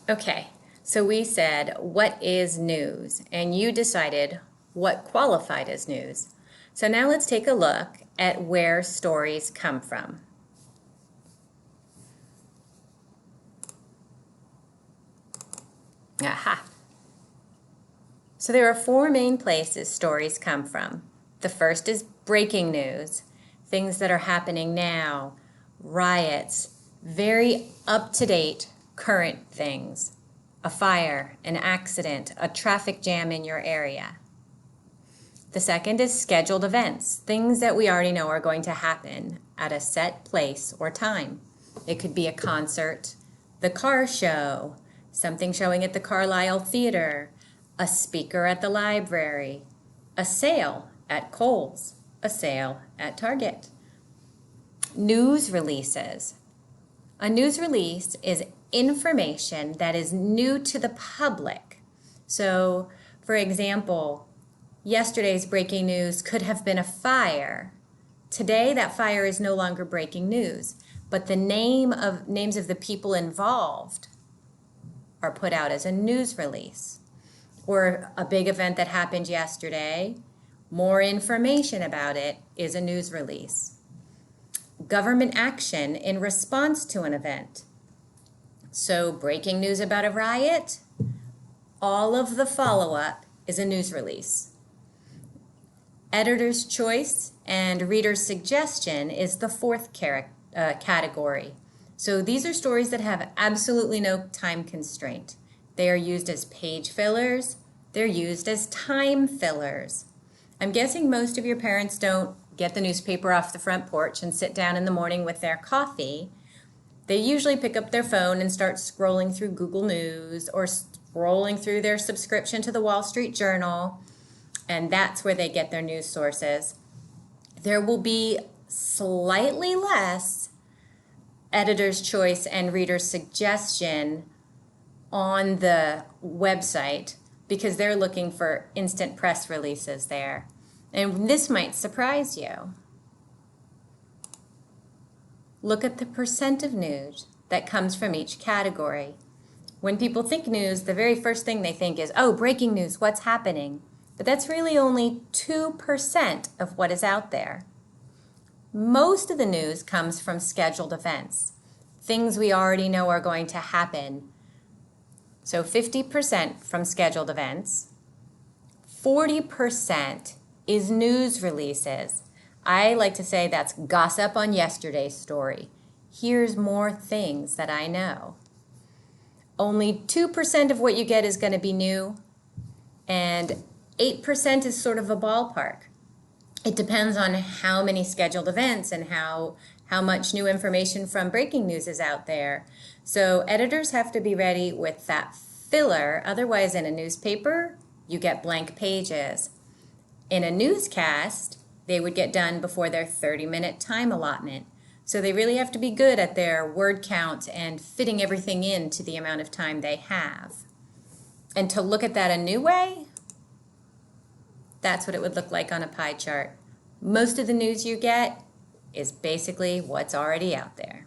Okay, so we said, what is news? And you decided what qualified as news. So now let's take a look at where stories come from. Aha. So there are four main places stories come from. The first is breaking news, things that are happening now, riots, very up-to-date, current things. A fire, an accident, a traffic jam in your area. The second is scheduled events, things that we already know are going to happen at a set place or time. It could be a concert, the car show, something showing at the Carlisle Theater, a speaker at the library, a sale at Kohl's, a sale at Target. News releases. A news release is information that is new to the public. So, for example, yesterday's breaking news could have been a fire. Today, that fire is no longer breaking news, but the names of the people involved are put out as a news release. Or a big event that happened yesterday, more information about it is a news release. Government action in response to an event. So breaking news about a riot, all of the follow-up is a news release. Editor's choice and reader's suggestion is the fourth category. So these are stories that have absolutely no time constraint. They are used as page fillers. They're used as time fillers. I'm guessing most of your parents don't get the newspaper off the front porch and sit down in the morning with their coffee. They usually pick up their phone and start scrolling through Google News or scrolling through their subscription to the Wall Street Journal, and that's where they get their news sources. There will be slightly less editor's choice and reader's suggestion on the website because they're looking for instant press releases there. And this might surprise you. Look at the percent of news that comes from each category. When people think news, the very first thing they think is, oh, breaking news, what's happening? But that's really only 2% of what is out there. Most of the news comes from scheduled events, things we already know are going to happen. So 50% from scheduled events, 40% is news releases. I like to say that's gossip on yesterday's story. Here's more things that I know. Only 2% of what you get is going to be new, and 8% is sort of a ballpark. It depends on how many scheduled events and how much new information from breaking news is out there. So editors have to be ready with that filler. Otherwise, in a newspaper, you get blank pages. In a newscast, they would get done before their 30-minute time allotment. So they really have to be good at their word count and fitting everything into the amount of time they have. And to look at that a new way, that's what it would look like on a pie chart. Most of the news you get is basically what's already out there.